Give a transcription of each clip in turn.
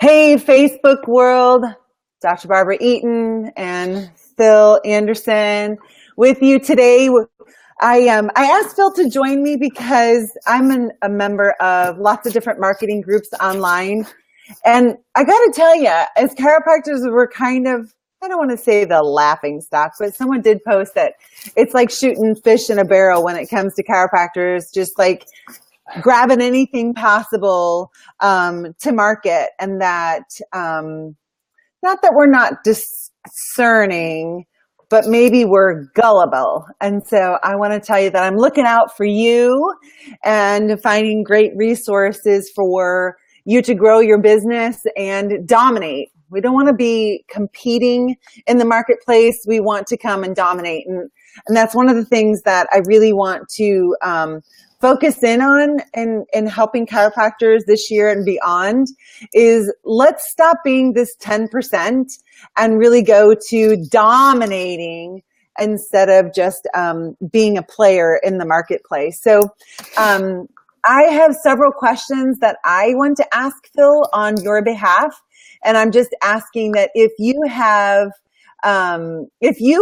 Hey, Facebook world, Dr. Barbara Eaton and Phil Anderson with you today. I asked Phil to join me because I'm a member of lots of different marketing groups online. And I got to tell you, as chiropractors, we're kind of, I don't want to say the laughing stock, but someone did post that it's like shooting fish in a barrel when it comes to chiropractors, just like grabbing anything possible to market, and that not that we're not discerning, but maybe we're gullible. And so I want to tell you that I'm looking out for you and finding great resources for you to grow your business and dominate. We don't want to be competing in the marketplace. We want to come and dominate. And that's one of the things that I really want to focus in on in helping chiropractors this year and beyond is let's stop being this 10% and really go to dominating instead of just being a player in the marketplace. So I have several questions that I want to ask Phil on your behalf. And I'm just asking that if you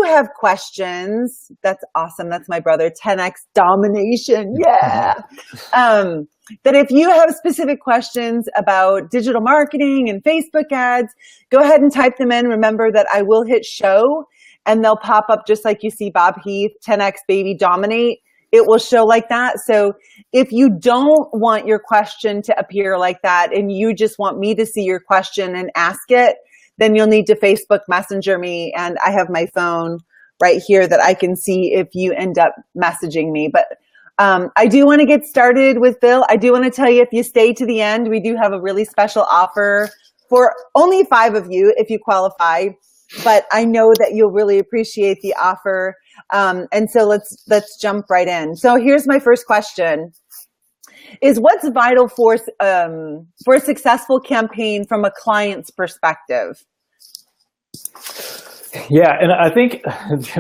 have questions, that's awesome. That's my brother, 10X domination. Yeah. That if you have specific questions about digital marketing and Facebook ads, go ahead and type them in. Remember that I will hit show and they'll pop up just like you see Bob Heath, 10X baby dominate. It will show like that. So if you don't want your question to appear like that and you just want me to see your question and ask it, then you'll need to Facebook Messenger me. And I have my phone right here that I can see if you end up messaging me. But I do want to get started with Phil. I do want to tell you, if you stay to the end, we do have a really special offer for only 5 of you if you qualify. But I know that you'll really appreciate the offer. And so let's jump right in. So here's my first question. Is what's vital for a successful campaign from a client's perspective? Yeah, and I think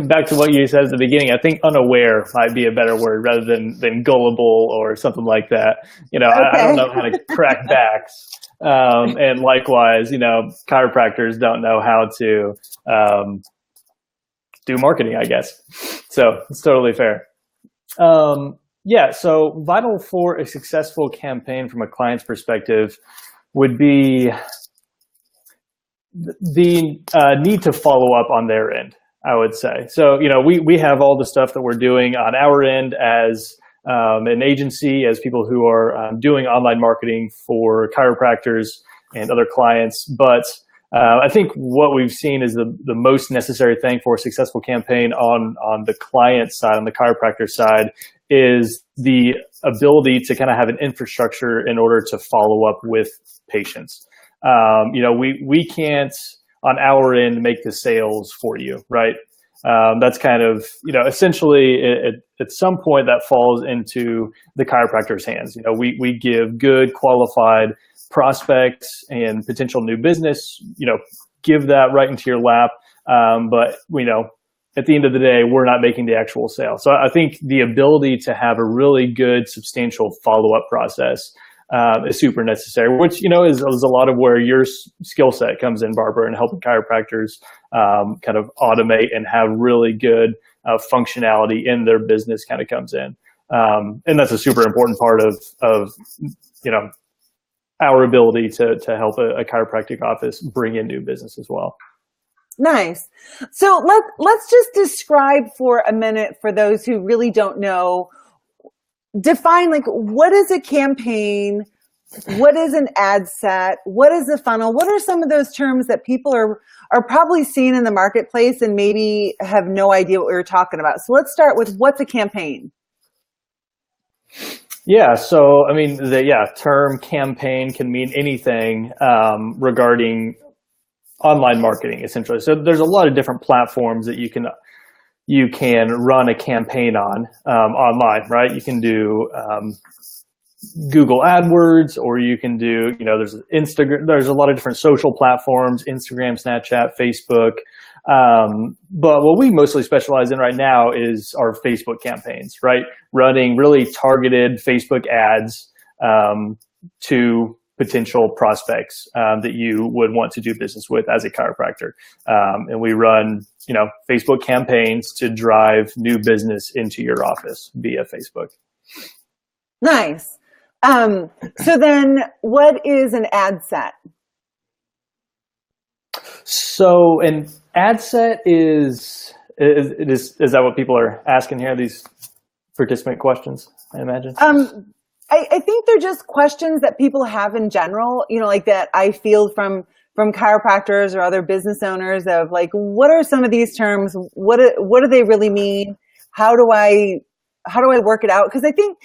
back to what you said at the beginning, I think unaware might be a better word rather than gullible or something like that. You know, okay. I don't know how to crack backs. And likewise, you know, chiropractors don't know how to do marketing, I guess. So it's totally fair. Yeah, so vital for a successful campaign from a client's perspective would be the need to follow up on their end, I would say. So, you know, we have all the stuff that we're doing on our end as an agency, as people who are doing online marketing for chiropractors and other clients. But I think what we've seen is the most necessary thing for a successful campaign on the client side, on the chiropractor side, is the ability to kind of have an infrastructure in order to follow up with patients. You know, we can't on our end make the sales for you, right? That's kind of, you know, essentially at some point that falls into the chiropractor's hands. You know, we give good qualified prospects and potential new business, you know, give that right into your lap. But, you know, at the end of the day, we're not making the actual sale. So I think the ability to have a really good, substantial follow-up process is super necessary, which, you know, is a lot of where your skill set comes in, Barbara, and helping chiropractors kind of automate and have really good functionality in their business kind of comes in. And that's a super important part of you know, our ability to help a chiropractic office bring in new business as well. Nice. So let's just describe for a minute for those who really don't know, define like what is a campaign, what is an ad set, what is a funnel, what are some of those terms that people are probably seeing in the marketplace and maybe have no idea what we were talking about. So let's start with what's a campaign? Yeah, so I mean, the term campaign can mean anything regarding online marketing, essentially. So there's a lot of different platforms that you can run a campaign on online, right? You can do Google AdWords, or you can do, you know, there's Instagram. There's a lot of different social platforms: Instagram, Snapchat, Facebook. But what we mostly specialize in right now is our Facebook campaigns, right? Running really targeted Facebook ads to potential prospects that you would want to do business with as a chiropractor. And we run, Facebook campaigns to drive new business into your office via Facebook. Nice. So then what is an ad set? So an ad set is that what people are asking here? These participant questions, I imagine. I think they're just questions that people have in general, like that I field from chiropractors or other business owners of like, what are some of these terms? What do they really mean? How do I work it out? Because I think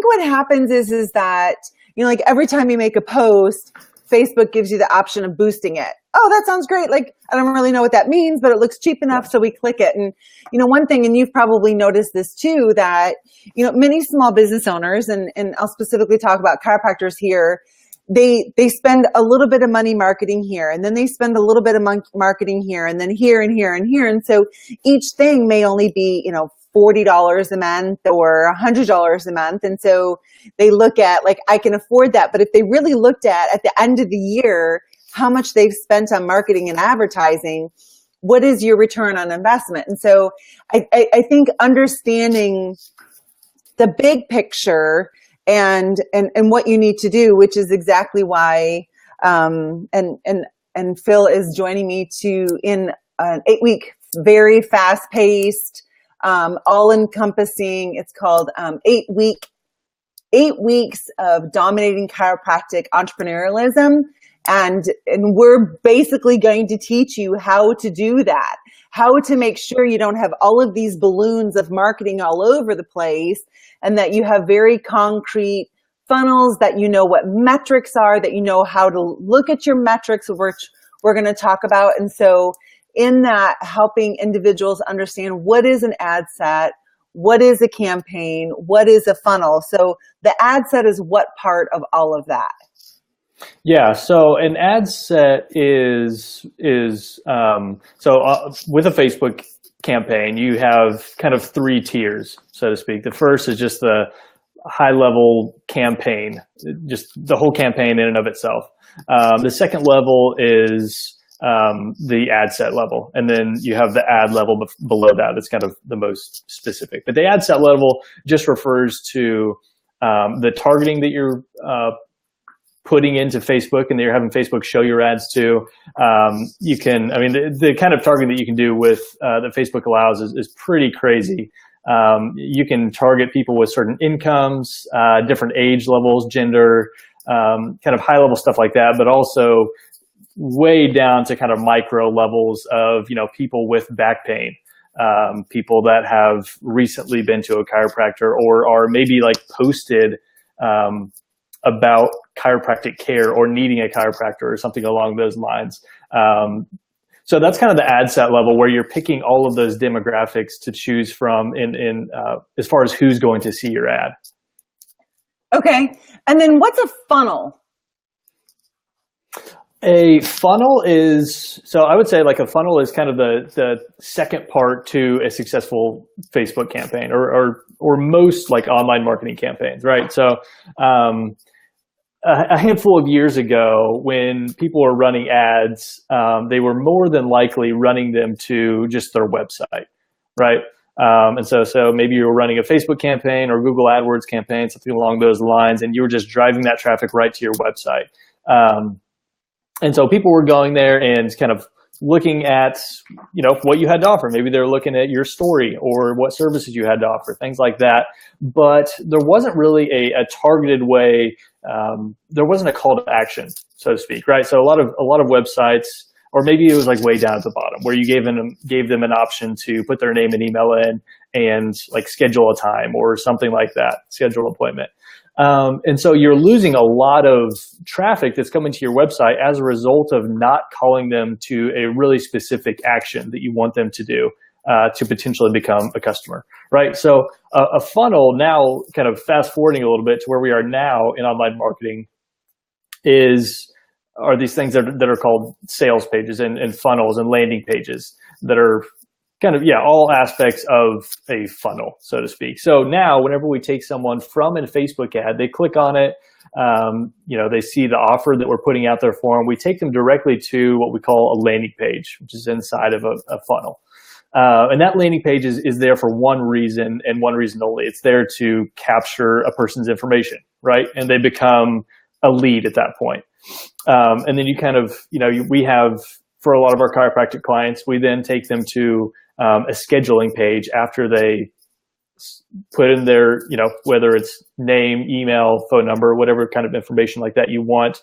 what happens is that, like every time you make a post, Facebook gives you the option of boosting it. Oh, that sounds great. Like, I don't really know what that means, but it looks cheap enough. So we click it. And, one thing, and you've probably noticed this too, that, many small business owners, and I'll specifically talk about chiropractors here, they spend a little bit of money marketing here, and then they spend a little bit of marketing here, and then here and here and here. And so each thing may only be, $40 a month or $100 a month. And so they look at like, I can afford that. But if they really looked at the end of the year, how much they've spent on marketing and advertising, what is your return on investment? And so I think understanding the big picture and what you need to do, which is exactly why, and Phil is joining me in an 8-week, very fast paced, all encompassing, it's called 8 weeks of dominating chiropractic entrepreneurialism. And we're basically going to teach you how to do that, how to make sure you don't have all of these balloons of marketing all over the place, and that you have very concrete funnels, that you know what metrics are, that you know how to look at your metrics, which we're going to talk about. And so in that, helping individuals understand what is an ad set, what is a campaign, what is a funnel. So the ad set is what part of all of that? Yeah, so an ad set is with a Facebook campaign, you have kind of 3 tiers, so to speak. The first is just the high level campaign, just the whole campaign in and of itself. The second level is the ad set level, and then you have the ad level below that. That's kind of the most specific. But the ad set level just refers to the targeting that you're putting into Facebook and that you're having Facebook show your ads to. The kind of targeting that you can do with that Facebook allows is pretty crazy. You can target people with certain incomes, different age levels, gender, kind of high level stuff like that, but also way down to kind of micro levels of, people with back pain, people that have recently been to a chiropractor or are maybe like posted about chiropractic care or needing a chiropractor or something along those lines. So that's kind of the ad set level where you're picking all of those demographics to choose from in as far as who's going to see your ad. Okay. And then what's a funnel? A funnel is, so I would say like a funnel is kind of the second part to a successful Facebook campaign or most like online marketing campaigns, right? So a handful of years ago when people were running ads, they were more than likely running them to just their website, right? And so maybe you were running a Facebook campaign or Google AdWords campaign, something along those lines, and you were just driving that traffic right to your website. And so people were going there and kind of looking at, what you had to offer. Maybe they're looking at your story or what services you had to offer, things like that. But there wasn't really a targeted way. There wasn't a call to action, so to speak, right? So a lot of websites, or maybe it was like way down at the bottom where you gave them an option to put their name and email in and like schedule a time or something like that, schedule an appointment. And so you're losing a lot of traffic that's coming to your website as a result of not calling them to a really specific action that you want them to do to potentially become a customer, right? So a funnel now, kind of fast forwarding a little bit to where we are now in online marketing, are these things that are called sales pages and funnels and landing pages that are kind of, yeah, all aspects of a funnel, so to speak. So now whenever we take someone from a Facebook ad, they click on it, they see the offer that we're putting out there for them. We take them directly to what we call a landing page, which is inside of a funnel. And that landing page is there for one reason and one reason only. It's there to capture a person's information, right? And they become a lead at that point. And then you kind of, we have, for a lot of our chiropractic clients, we then take them to a scheduling page after they put in their, whether it's name, email, phone number, whatever kind of information like that you want.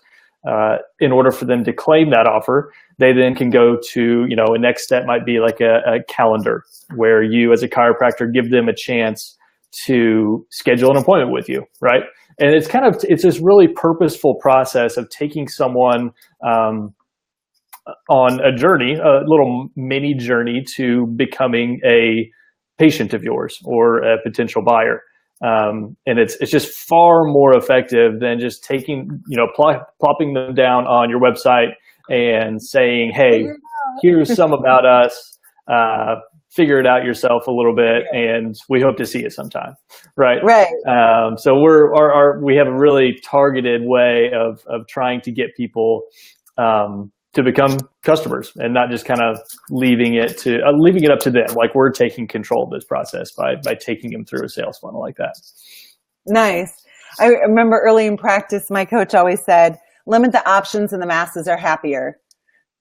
In order for them to claim that offer, they then can go to, a next step might be like a calendar where you as a chiropractor give them a chance to schedule an appointment with you, right? And it's this really purposeful process of taking someone on a journey, a little mini journey to becoming a patient of yours or a potential buyer. And it's just far more effective than just taking, plopping them down on your website and saying, hey, here's some about us, figure it out yourself a little bit, and we hope to see you sometime. Right. So we have a really targeted way of trying to get people, to become customers and not just kind of leaving it up to them. Like we're taking control of this process by taking them through a sales funnel like that. Nice. I remember early in practice, my coach always said, limit the options and the masses are happier.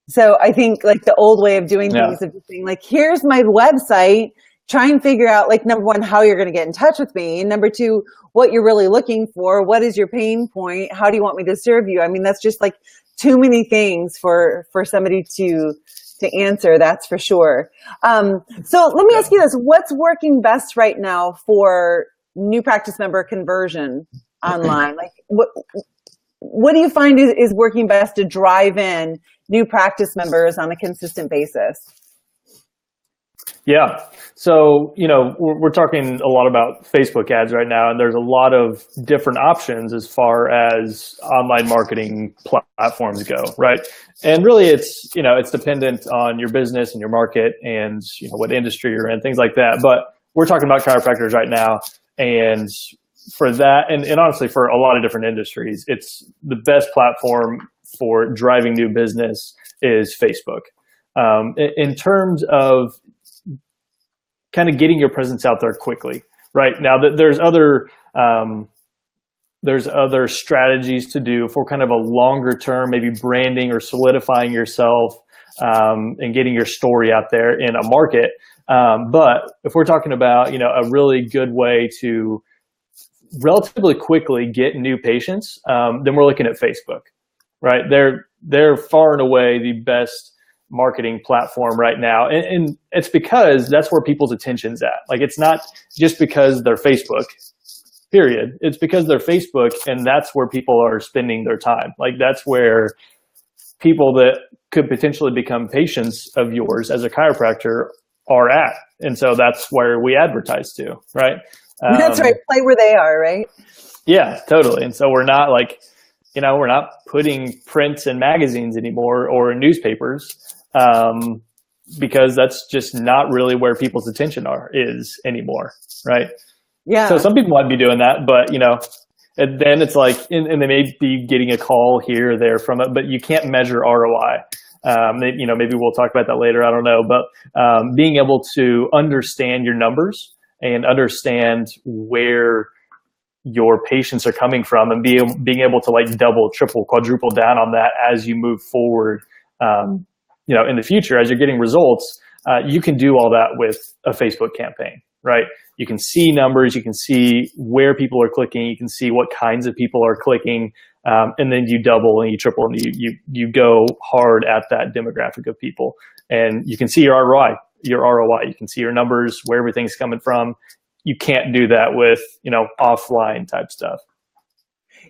So I think like the old way of doing things of just being like, here's my website, try and figure out like, number one, how you're going to get in touch with me. And number two, what you're really looking for. What is your pain point? How do you want me to serve you? I mean, that's just like too many things for somebody to answer. That's for sure. So let me ask you this. What's working best right now for new practice member conversion online? Like what do you find is working best to drive in new practice members on a consistent basis? Yeah. So, we're talking a lot about Facebook ads right now, and there's a lot of different options as far as online marketing platforms go, right? And really it's dependent on your business and your market and, what industry you're in, things like that. But we're talking about chiropractors right now. And for that, and honestly, for a lot of different industries, it's the best platform for driving new business is Facebook. In terms of kind of getting your presence out there quickly, right? Now there's other strategies to do for kind of a longer term, maybe branding or solidifying yourself, and getting your story out there in a market. But if we're talking about, a really good way to relatively quickly get new patients, then we're looking at Facebook, right? They're far and away the best marketing platform right now. And it's because that's where people's attention's at. Like, it's not just because they're Facebook, period. It's because they're Facebook, and that's where people are spending their time. Like, that's where people that could potentially become patients of yours as a chiropractor are at. And so that's where we advertise to, right? That's right. Play where they are, right? Yeah, totally. And so we're not like, we're not putting prints in magazines anymore or in newspapers, because that's just not really where people's attention is anymore, right? Yeah. So some people might be doing that, but and then it's like, and they may be getting a call here or there from it, but you can't measure ROI. Maybe we'll talk about that later. I don't know, but being able to understand your numbers and understand where your patients are coming from, and being able to like double, triple, quadruple down on that as you move forward, in the future, as you're getting results, you can do all that with a Facebook campaign, right? You can see numbers, you can see where people are clicking, you can see what kinds of people are clicking, and then you double and you triple and you go hard at that demographic of people, and you can see your ROI. You can see your numbers, where everything's coming from. You can't do that with, offline type stuff.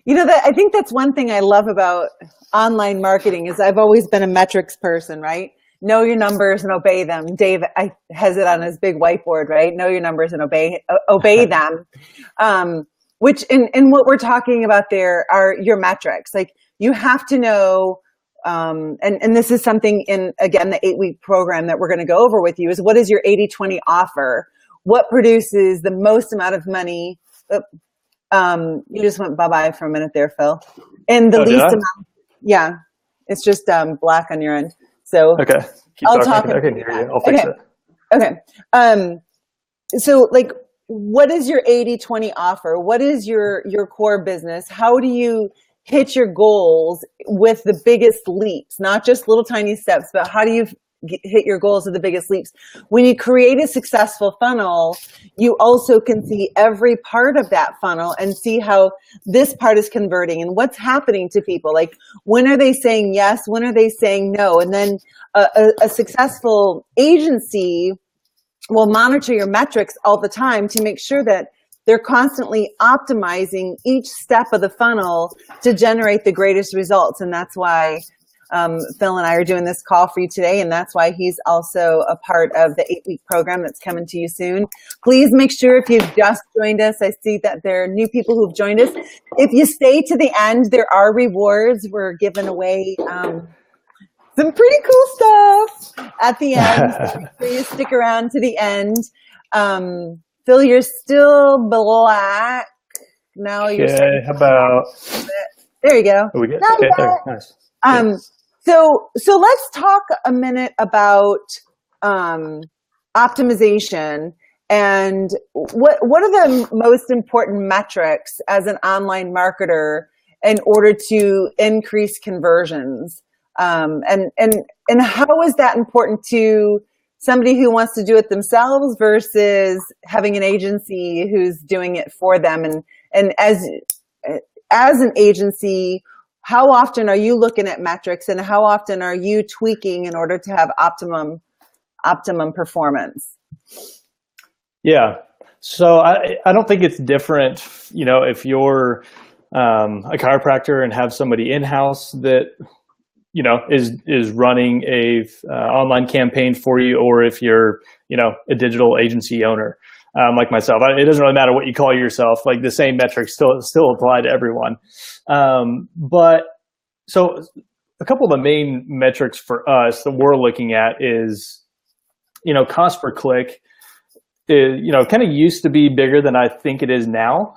I think that's one thing I love about online marketing is I've always been a metrics person, right? Know your numbers and obey them. Dave has it on his big whiteboard, right? Know your numbers and obey them. Which in what we're talking about there are your metrics. Like, you have to know and this is something in, again, the 8-week program that we're going to go over with you, is what is your 80-20 offer? What produces the most amount of money? You just went bye-bye for a minute there, Phil. And the least amount. Yeah. It's just black on your end. So okay. I'll talk. I can hear you. I'll fix it. Okay. So like, what is your 80-20 offer? What is your core business? How do you hit your goals with the biggest leaps? Not just little tiny steps, but how do you hit your goals with the biggest leaps? When you create a successful funnel, you also can see every part of that funnel and see how this part is converting and what's happening to people. Like, when are they saying yes? When are they saying no? And then a successful agency will monitor your metrics all the time to make sure that they're constantly optimizing each step of the funnel to generate the greatest results. And that's why Phil and I are doing this call for you today. And that's why he's also a part of the 8-week program that's coming to you soon. Please make sure, if you've just joined us, I see that there are new people who've joined us. If you stay to the end, there are rewards. We're giving away some pretty cool stuff at the end. So make sure you stick around to the end. Phil, you're still black. Now you're how about... There you go. Are we good? Okay, nice. So let's talk a minute about optimization and what are the most important metrics as an online marketer in order to increase conversions? And how is that important to somebody who wants to do it themselves versus having an agency who's doing it for them? And as an agency, how often are you looking at metrics, and how often are you tweaking in order to have optimum performance? Yeah. So I don't think it's different, if you're a chiropractor and have somebody in-house that, is running a online campaign for you, or if you're, a digital agency owner, like myself. It doesn't really matter what you call yourself. Like, the same metrics still apply to everyone. But so a couple of the main metrics for us that we're looking at is, cost per click is, kind of used to be bigger than I think it is now.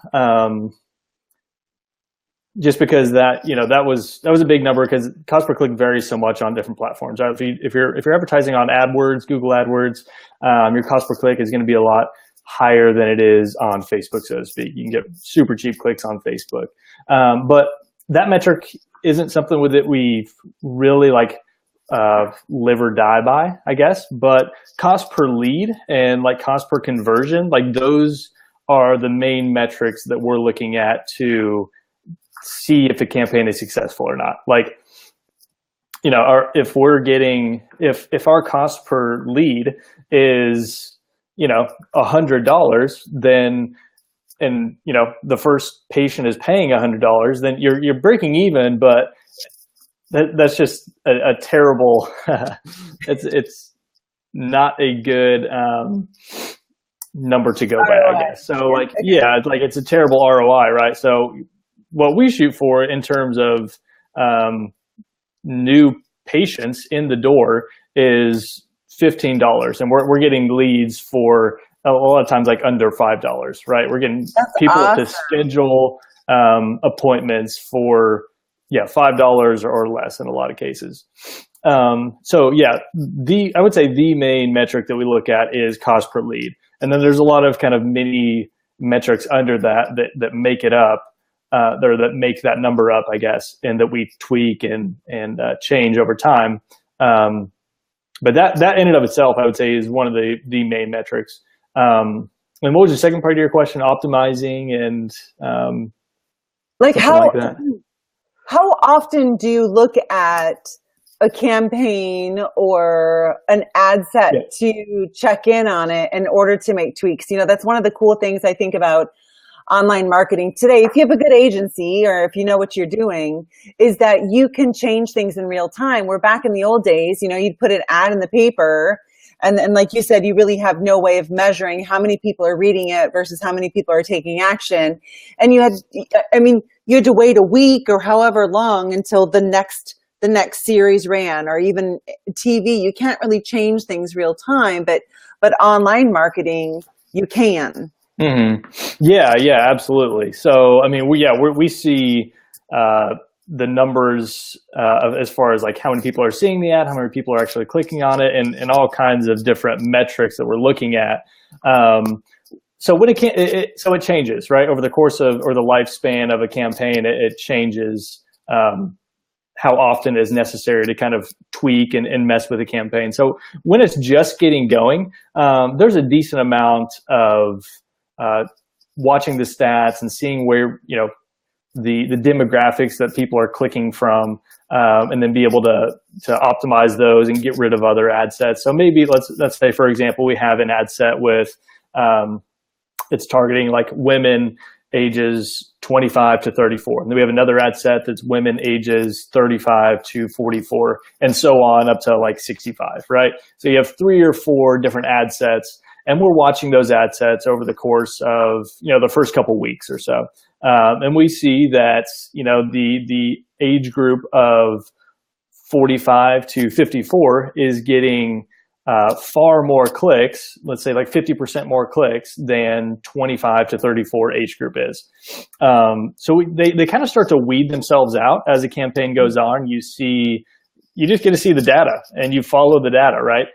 Just because that was a big number, because cost per click varies so much on different platforms. Right? If you're advertising on AdWords, Google AdWords, your cost per click is going to be a lot higher than it is on Facebook, so to speak. You can get super cheap clicks on Facebook. But that metric isn't something with it we really live or die by, I guess. But cost per lead and cost per conversion, those are the main metrics that we're looking at to see if the campaign is successful or not. If our cost per lead is, $100, then, and, the first patient is paying $100, then you're breaking even, but that's just a terrible, it's not a good, number to go by, I guess. So it's a terrible ROI, right? So what we shoot for in terms of new patients in the door is $15, and we're getting leads for a lot of times under $5, right? We're getting people to schedule appointments for $5 or less in a lot of cases. I would say the main metric that we look at is cost per lead, and then there's a lot of kind of mini metrics under that make it up. That make that number up, I guess, and that we tweak and change over time. But that in and of itself, I would say, is one of the main metrics. And what was the second part of your question? Optimizing and how often do you look at a campaign or an ad set to check in on it in order to make tweaks? That's one of the cool things I think about online marketing today. If you have a good agency, or if you know what you're doing, is that you can change things in real time. Where back in the old days, you'd put an ad in the paper, and like you said, you really have no way of measuring how many people are reading it versus how many people are taking action. And you had to wait a week or however long until the next the next series ran, or even TV. You can't really change things real time, but online marketing, you can. Yeah, yeah, absolutely. So, I mean, we see the numbers as far as like how many people are seeing the ad, how many people are actually clicking on it, and all kinds of different metrics that we're looking at. So when so it changes, right? Over the course of, or the lifespan of a campaign, it changes how often is necessary to kind of tweak and mess with a campaign. So when it's just getting going, there's a decent amount of watching the stats and seeing where, the demographics that people are clicking from, and then be able to optimize those and get rid of other ad sets. So maybe let's say, for example, we have an ad set with, it's targeting like women ages 25 to 34. And then we have another ad set that's women ages 35 to 44, and so on up to like 65, right? So you have 3 or 4 different ad sets, and we're watching those ad sets over the course of, the first couple weeks or so. And we see that, the age group of 45 to 54 is getting far more clicks, let's say like 50% more clicks than 25 to 34 age group is. So they kind of start to weed themselves out as a campaign goes on. You just get to see the data, and you follow the data, right?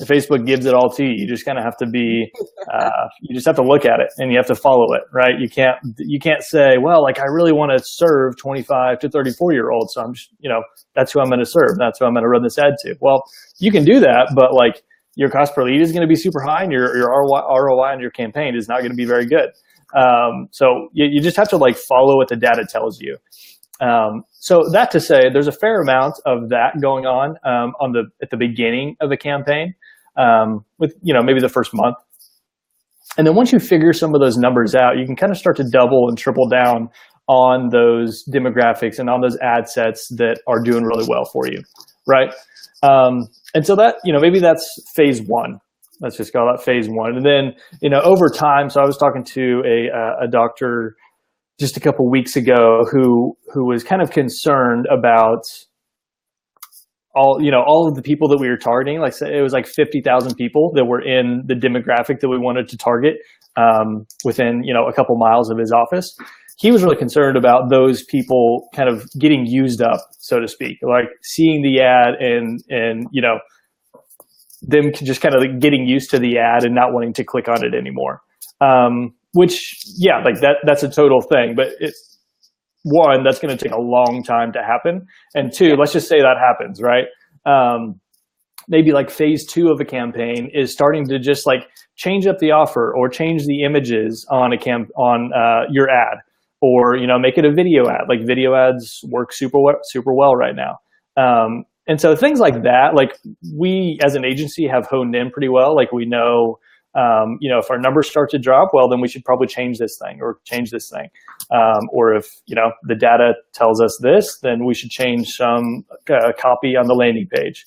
Facebook gives it all to you. You just kind of have to be, you just have to look at it, and you have to follow it, right? You can't say, well, like, I really want to serve 25 to 34-year-olds. So I'm just, that's who I'm going to serve. That's who I'm going to run this ad to. Well, you can do that, but like your cost per lead is going to be super high, and your ROI on your campaign is not going to be very good. So you just have to like follow what the data tells you. So that to say, there's a fair amount of that going on at the beginning of a campaign, with maybe the first month, and then once you figure some of those numbers out, you can kind of start to double and triple down on those demographics and on those ad sets that are doing really well for you, right? And so that maybe that's phase 1. Let's just call that phase 1, and then over time. So I was talking to a doctor just a couple weeks ago who was kind of concerned about all of the people that we were targeting. Like, say it was like 50,000 people that were in the demographic that we wanted to target, within a couple miles of his office. He was really concerned about those people kind of getting used up, so to speak, like seeing the ad and them just kind of getting used to the ad and not wanting to click on it anymore. Which, yeah, like that's a total thing, but one, that's going to take a long time to happen. And 2, let's just say that happens, right? Maybe like phase 2 of a campaign is starting to just like change up the offer or change the images on your ad, or, make it a video ad. Like video ads work super well right now. And so things like that, like we as an agency have honed in pretty well. Like we know, if our numbers start to drop, well, then we should probably change this thing or change this thing. Or if, the data tells us this, then we should change some copy on the landing page.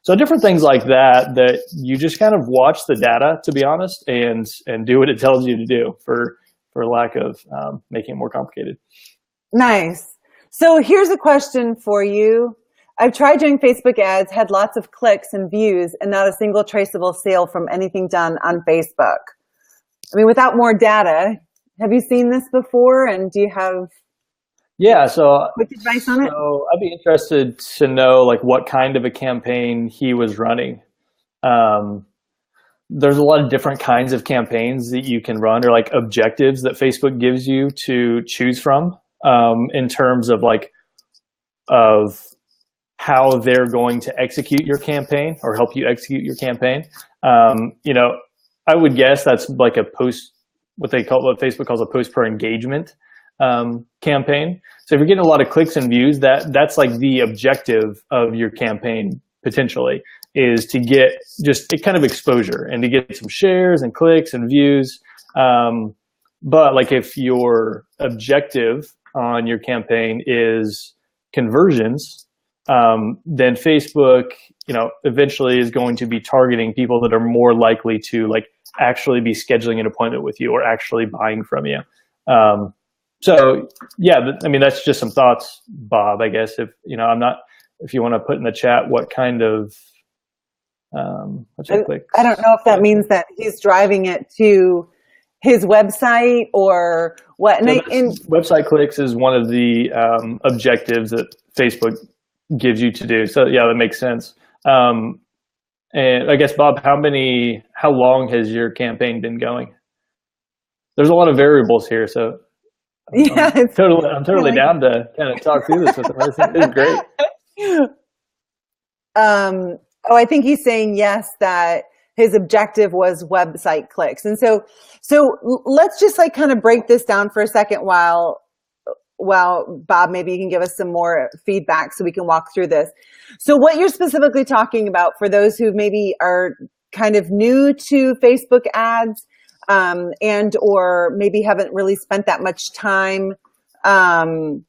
So different things like that you just kind of watch the data, to be honest, and do what it tells you to do for lack of making it more complicated. Nice. So here's a question for you. I've tried doing Facebook ads, had lots of clicks and views, and not a single traceable sale from anything done on Facebook. I mean, without more data, have you seen this before? And do you have quick advice on it? So I'd be interested to know like what kind of a campaign he was running. There's a lot of different kinds of campaigns that you can run, or like objectives that Facebook gives you to choose from, in terms of how they're going to execute your campaign or help you execute your campaign. I would guess that's like what Facebook calls a post per engagement campaign. So if you're getting a lot of clicks and views, that's like the objective of your campaign potentially, is to get just a kind of exposure and to get some shares and clicks and views. But like if your objective on your campaign is conversions, then Facebook, eventually is going to be targeting people that are more likely to like actually be scheduling an appointment with you or actually buying from you. So yeah, I mean, that's just some thoughts, Bob, I guess. If if you want to put in the chat, what kind of, I don't know if that means that he's driving it to his website or what. So website clicks is one of the objectives that Facebook gives you to do. So yeah, that makes sense. And I guess, Bob, how long has your campaign been going? There's a lot of variables here, so yeah, I'm totally down to kind of talk through this with him. This is great. I think he's saying yes, that his objective was website clicks. And so let's just like kind of break this down for a second while Bob, maybe you can give us some more feedback so we can walk through this. So what you're specifically talking about for those who maybe are kind of new to Facebook ads, and or maybe haven't really spent that much time on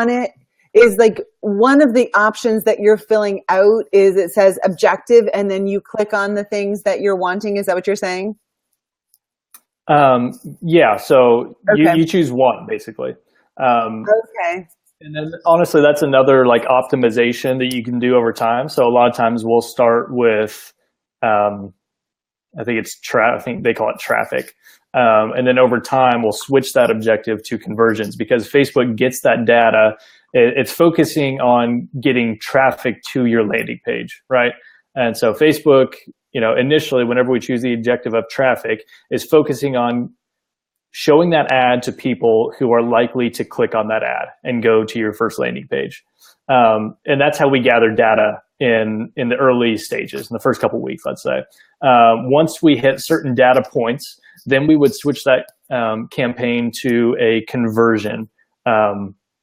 it, is like one of the options that you're filling out is it says objective, and then you click on the things that you're wanting. Is that what you're saying? Yeah. So okay. you choose one basically. Okay. And then honestly, that's another like optimization that you can do over time. So a lot of times we'll start with, I think they call it traffic. And then over time, we'll switch that objective to conversions because Facebook gets that data. It's focusing on getting traffic to your landing page, right? And so Facebook, initially, whenever we choose the objective of traffic, is focusing on showing that ad to people who are likely to click on that ad and go to your first landing page. And that's how we gather data in the early stages, in the first couple of weeks, let's say. Once we hit certain data points, then we would switch that campaign to a conversion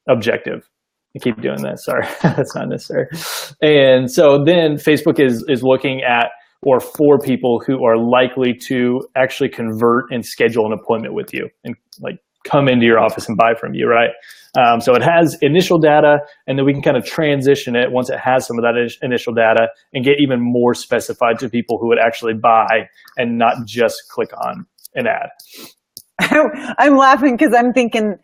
objective. I keep doing that. Sorry, that's not necessary. And so then Facebook is looking at or for people who are likely to actually convert and schedule an appointment with you and like come into your office and buy from you, right? So it has initial data, and then we can kind of transition it once it has some of that initial data and get even more specified to people who would actually buy and not just click on an ad. I'm laughing because I'm thinking,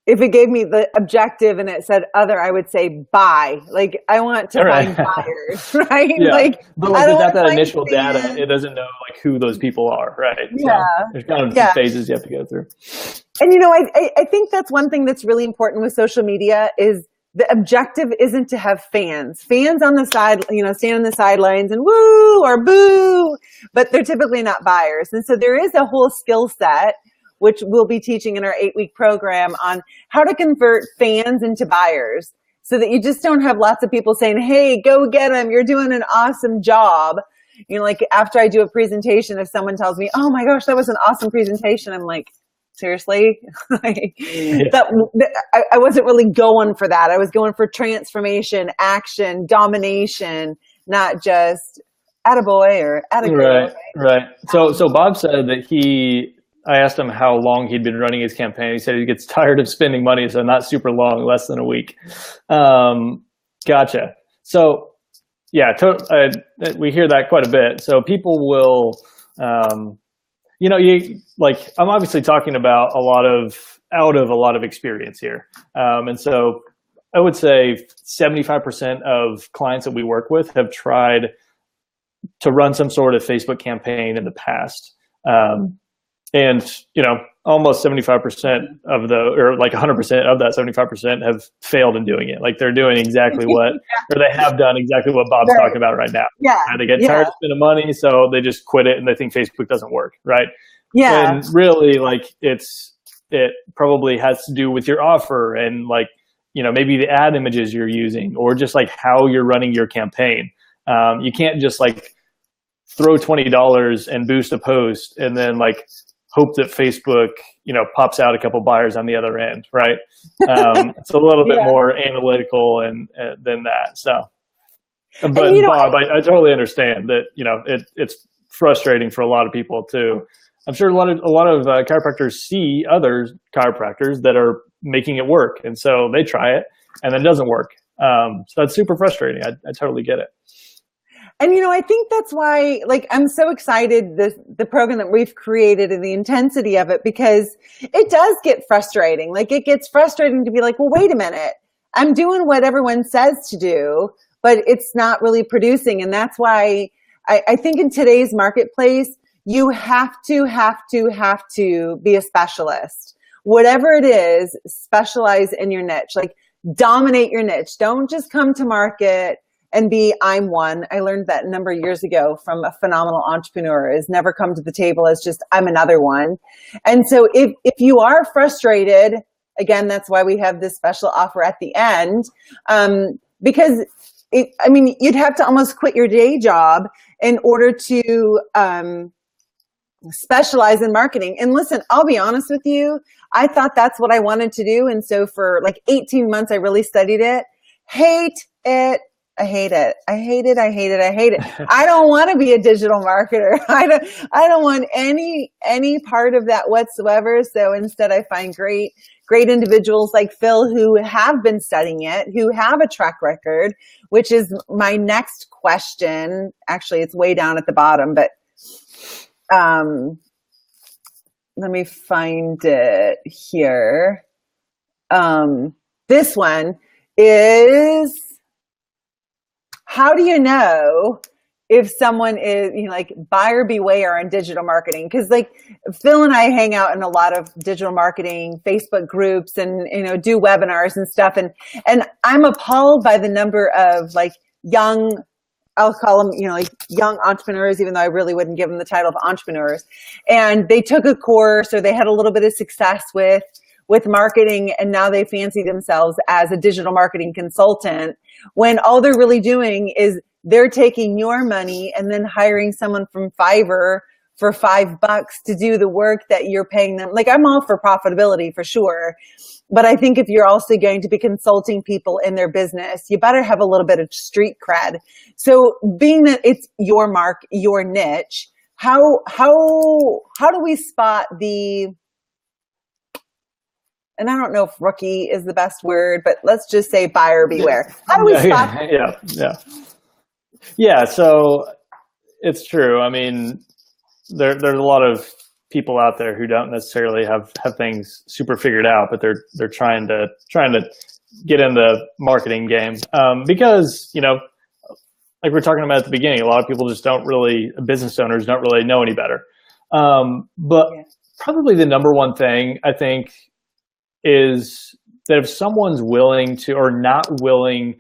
if it gave me the objective and it said other, I would say buy. Like I want to find buyers, right? Yeah. Like, but without that initial data, it doesn't know like who those people are, right? Yeah. So there's kind of some phases you have to go through. And I think that's one thing that's really important with social media is the objective isn't to have fans. Fans on the side, stand on the sidelines and woo or boo, but they're typically not buyers. And so there is a whole skill set, which we'll be teaching in our 8-week program on how to convert fans into buyers so that you just don't have lots of people saying, hey, go get them. You're doing an awesome job. Like after I do a presentation, if someone tells me, oh my gosh, that was an awesome presentation, I'm like, seriously? I wasn't really going for that. I was going for transformation, action, domination, not just attaboy or attagirl. Right. So Bob said that I asked him how long he'd been running his campaign. He said he gets tired of spending money, so not super long, less than a week. Gotcha. So yeah, we hear that quite a bit. So people will, I'm obviously talking about out of a lot of experience here. And so I would say 75% of clients that we work with have tried to run some sort of Facebook campaign in the past. And, almost 75% of or like 100% of that 75% have failed in doing it. Like they're doing exactly or they have done exactly what Bob's talking about right now. Yeah. And they get tired of spending money, so they just quit it and they think Facebook doesn't work, right? Yeah. And really, like it probably has to do with your offer and like, maybe the ad images you're using or just like how you're running your campaign. You can't just like throw $20 and boost a post and then like hope that Facebook, pops out a couple buyers on the other end, right? It's a little bit more analytical than that. So, but Bob, I totally understand that, it's frustrating for a lot of people too. I'm sure a lot of chiropractors see other chiropractors that are making it work, and so they try it and it doesn't work. So that's super frustrating. I totally get it. And, I think that's why, like, I'm so excited the program that we've created and the intensity of it, because it does get frustrating. Like, it gets frustrating to be like, well, wait a minute. I'm doing what everyone says to do, but it's not really producing. And that's why I think in today's marketplace, you have to be a specialist. Whatever it is, specialize in your niche. Like, dominate your niche. Don't just come to market and be, I'm one. I learned that a number of years ago from a phenomenal entrepreneur, is never come to the table as just, I'm another one. And so if you are frustrated, again, that's why we have this special offer at the end. Because you'd have to almost quit your day job in order to specialize in marketing. And listen, I'll be honest with you. I thought that's what I wanted to do. And so for like 18 months, I really studied it. Hate it. I hate it. I hate it. I hate it. I hate it. I don't want to be a digital marketer. I don't want any part of that whatsoever. So instead, I find great individuals like Phil who have been studying it, who have a track record, which is my next question. Actually, it's way down at the bottom, but let me find it here. This one is, how do you know if someone is, like, buyer beware on digital marketing? Because like Phil and I hang out in a lot of digital marketing Facebook groups and, do webinars and stuff. And I'm appalled by the number of like young, I'll call them, like young entrepreneurs, even though I really wouldn't give them the title of entrepreneurs. And they took a course or they had a little bit of success with marketing, and now they fancy themselves as a digital marketing consultant, when all they're really doing is they're taking your money and then hiring someone from Fiverr for $5 to do the work that you're paying them. Like, I'm all for profitability for sure. But I think if you're also going to be consulting people in their business, you better have a little bit of street cred. So being that it's your mark, your niche, how do we spot the, and I don't know if rookie is the best word, but let's just say buyer beware. How do we spot? Yeah. So it's true. I mean, there's a lot of people out there who don't necessarily have things super figured out, but they're trying to get in the marketing game, because, like we we're talking about at the beginning, a lot of people just business owners don't really know any better. But probably the number one thing I think is that if someone's willing to or not willing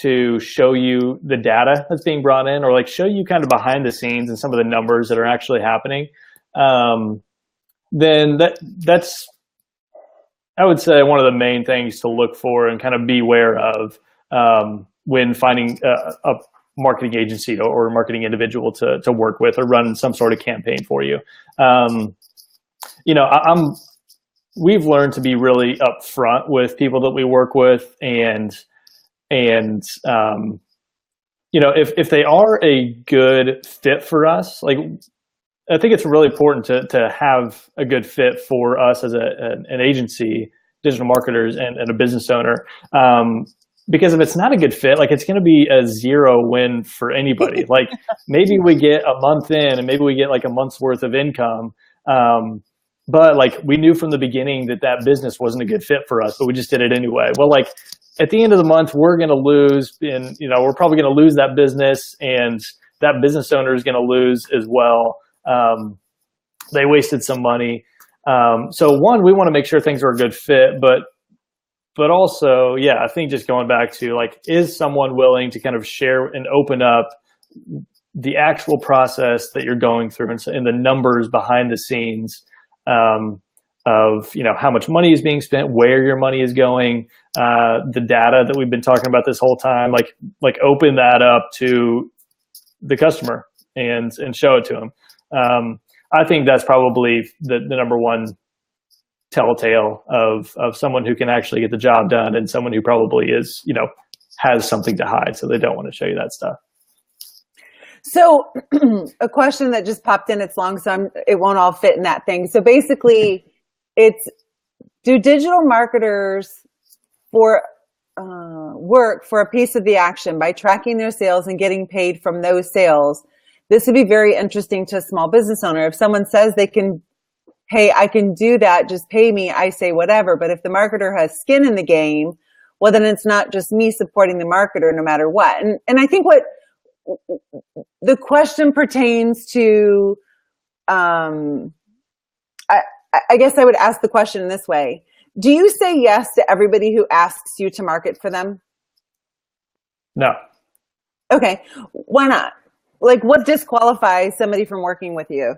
to show you the data that's being brought in, or like show you kind of behind the scenes and some of the numbers that are actually happening, then that's, I would say, one of the main things to look for and kind of beware of when finding a marketing agency or a marketing individual to work with or run some sort of campaign for you. We've learned to be really upfront with people that we work with, and if they are a good fit for us, like, I think it's really important to have a good fit for us as an agency, digital marketers, and a business owner. Because if it's not a good fit, like, it's going to be a zero win for anybody. Like, maybe we get a month in and maybe we get like a month's worth of income. But like, we knew from the beginning that business wasn't a good fit for us, but we just did it anyway. Well, like, at the end of the month, we're going to lose, and we're probably going to lose that business, and that business owner is going to lose as well. They wasted some money. So one, we want to make sure things are a good fit, but also, I think just going back to, like, is someone willing to kind of share and open up the actual process that you're going through and the numbers behind the scenes, of how much money is being spent, where your money is going, the data that we've been talking about this whole time, like open that up to the customer and show it to them. I think that's probably the number one telltale of someone who can actually get the job done, and someone who probably is, has something to hide, so they don't want to show you that stuff. So a question that just popped in, it's long, so it won't all fit in that thing. So basically, do digital marketers, for work for a piece of the action by tracking their sales and getting paid from those sales, this would be very interesting to a small business owner. If someone says they can, hey, I can do that, just pay me, I say whatever. But if the marketer has skin in the game, well, then it's not just me supporting the marketer no matter what. And I think what the question pertains to, I guess I would ask the question in this way. Do you say yes to everybody who asks you to market for them? No. Okay. Why not? Like, what disqualifies somebody from working with you?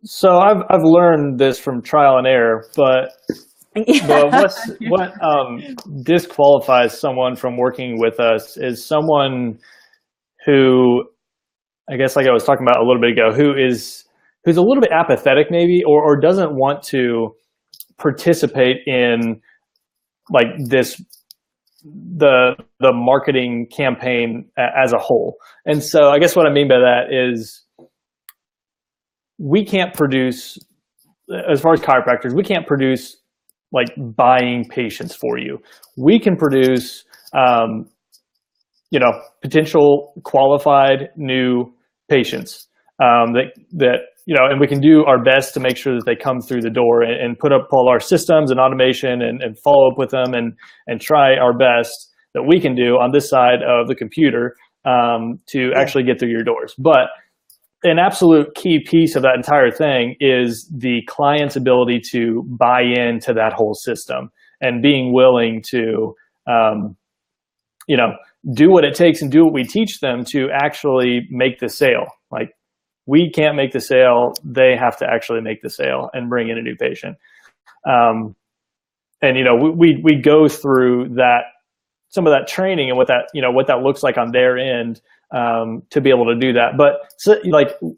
So I've learned this from trial and error, but what disqualifies someone from working with us is someone who, I guess, like I was talking about a little bit ago, who's a little bit apathetic maybe, or doesn't want to participate in like the marketing campaign as a whole. And so I guess what I mean by that is we can't produce, as far as chiropractors, we can't produce like buying patients for you. We can produce, potential qualified new patients that and we can do our best to make sure that they come through the door and put up all our systems and automation and follow up with them and try our best that we can do on this side of the computer to actually get through your doors. But an absolute key piece of that entire thing is the client's ability to buy into that whole system and being willing to, do what it takes and do what we teach them to actually make the sale. Like, we can't make the sale. They have to actually make the sale and bring in a new patient. We go through that, some of that training and what that looks like on their end to be able to do that. But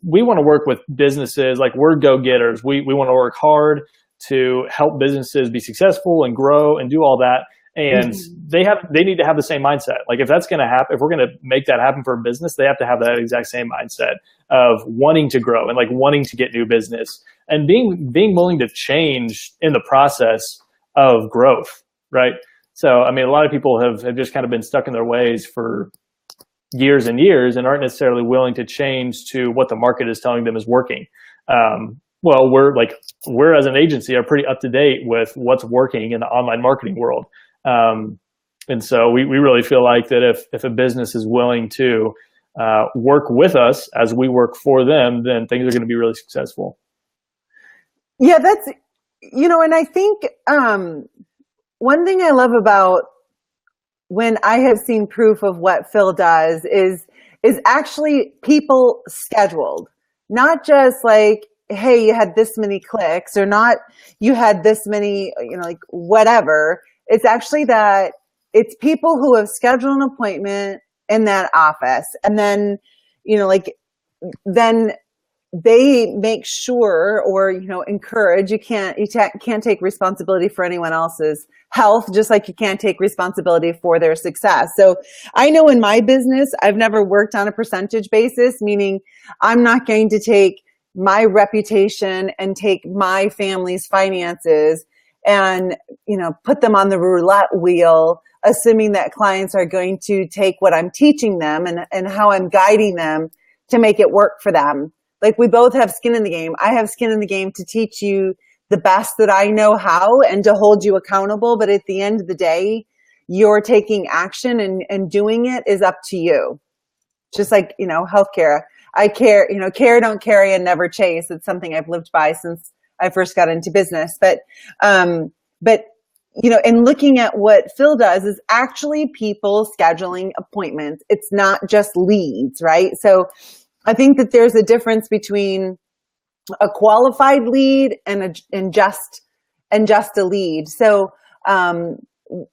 we want to work with businesses, like we're go-getters. We want to work hard to help businesses be successful and grow and do all that. And they need to have the same mindset. Like, if that's going to happen, if we're going to make that happen for a business, they have to have that exact same mindset of wanting to grow and like wanting to get new business and being willing to change in the process of growth. Right. So, I mean, a lot of people have just kind of been stuck in their ways for years and years and aren't necessarily willing to change to what the market is telling them is working. Well, we're as an agency are pretty up to date with what's working in the online marketing world. And so we really feel like that if a business is willing to work with us as we work for them, then things are going to be really successful. Yeah, that's, and I think one thing I love about when I have seen proof of what Phil does is actually people scheduled, not just like, hey, you had this many clicks, or not you had this many, like whatever. It's actually that it's people who have scheduled an appointment in that office, and then, then they make sure or, encourage. You can't take responsibility for anyone else's health, just like you can't take responsibility for their success. So I know in my business, I've never worked on a percentage basis, meaning I'm not going to take my reputation and take my family's finances and, put them on the roulette wheel, assuming that clients are going to take what I'm teaching them and how I'm guiding them to make it work for them. Like, we both have skin in the game. I have skin in the game to teach you the best that I know how and to hold you accountable. But at the end of the day, you're taking action and doing it is up to you. Just like, healthcare. I care, care, don't carry, and never chase. It's something I've lived by since I first got into business. But and looking at what Phil does is actually people scheduling appointments. It's not just leads, right? So I think that there's a difference between a qualified lead and just a lead. So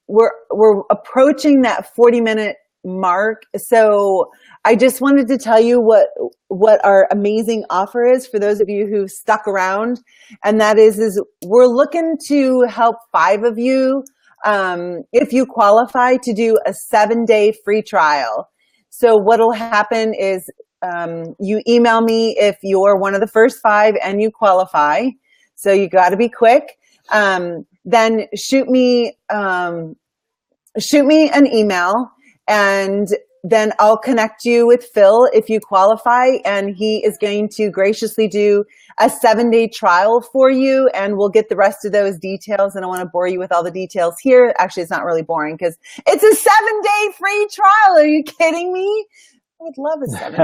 we're approaching that 40-minute mark. So I just wanted to tell you what our amazing offer is for those of you who stuck around. And that is we're looking to help 5 of you, if you qualify, to do a 7-day free trial. So what'll happen is you email me if you're one of the first 5 and you qualify. So you got to be quick. then shoot me an email, and then I'll connect you with Phil if you qualify, and he is going to graciously do a 7-day trial for you, and we'll get the rest of those details. And I want to bore you with all the details here. Actually, it's not really boring because it's a 7-day free trial. Are you kidding me? I would love a 7-day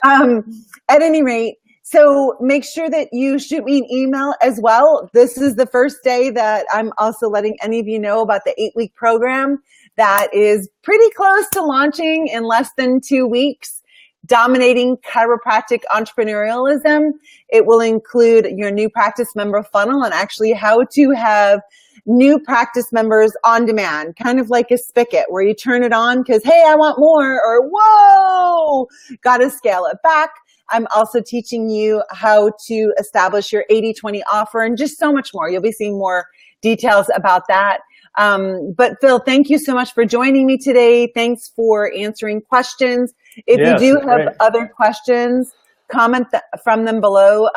trial. At any rate, so make sure that you shoot me an email as well. This is the first day that I'm also letting any of you know about the 8-week program that is pretty close to launching in less than 2 weeks. Dominating Chiropractic Entrepreneurialism. It will include your new practice member funnel and actually how to have new practice members on demand, kind of like a spigot where you turn it on because, hey, I want more, or whoa, got to scale it back. I'm also teaching you how to establish your 80-20 offer and just so much more. You'll be seeing more details about that. But Phil, thank you so much for joining me today. Thanks for answering questions. If you do have other questions, comment from them below.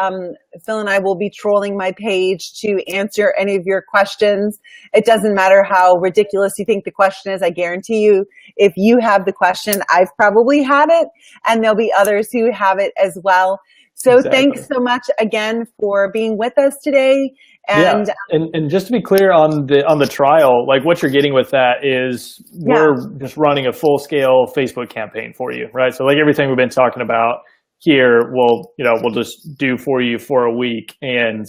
Phil and I will be trolling my page to answer any of your questions. It doesn't matter how ridiculous you think the question is. I guarantee you, if you have the question, I've probably had it, and there'll be others who have it as well. So Thanks so much again for being with us today. And, and just to be clear on the trial, like what you're getting with that is we're just running a full scale Facebook campaign for you, right? So like everything we've been talking about here, we'll just do for you for a week and,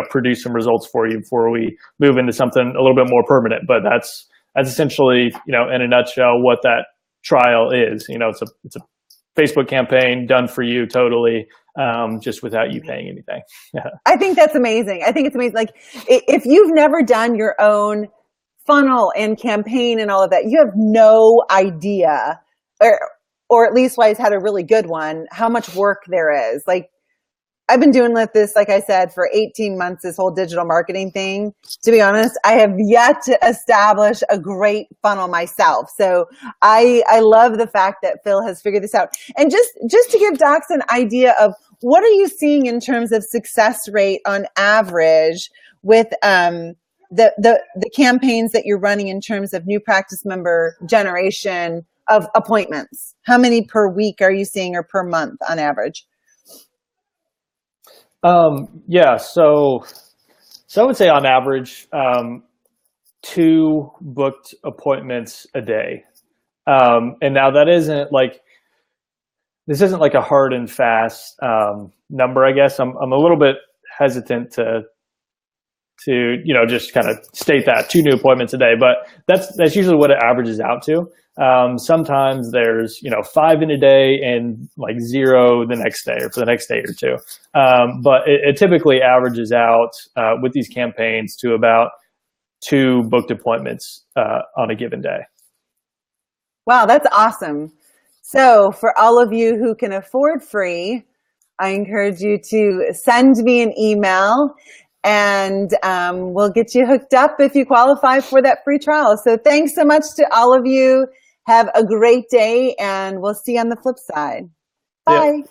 produce some results for you before we move into something a little bit more permanent. But that's essentially, in a nutshell, what that trial is. It's a Facebook campaign done for you totally, just without you paying anything. I think that's amazing. I think it's amazing. Like if you've never done your own funnel and campaign and all of that, you have no idea, or at least why he's had a really good one, how much work there is. Like I've been doing this, like I said, for 18 months, this whole digital marketing thing. To be honest, I have yet to establish a great funnel myself. So I love the fact that Phil has figured this out. And just to give docs an idea of what are you seeing in terms of success rate on average with the campaigns that you're running in terms of new practice member generation of appointments? How many per week are you seeing, or per month on average? So I would say on average, 2 booked appointments a day. And now this isn't like a hard and fast, number, I guess. I'm a little bit hesitant to just kind of state that 2 new appointments a day, but that's usually what it averages out to. Sometimes there's, 5 in a day and like 0 the next day or for the next day or 2. But it typically averages out, with these campaigns to about 2 booked appointments, on a given day. Wow, that's awesome. So for all of you who can afford free, I encourage you to send me an email, and we'll get you hooked up if you qualify for that free trial. So thanks so much to all of you. Have a great day, and we'll see you on the flip side. Bye. Yep.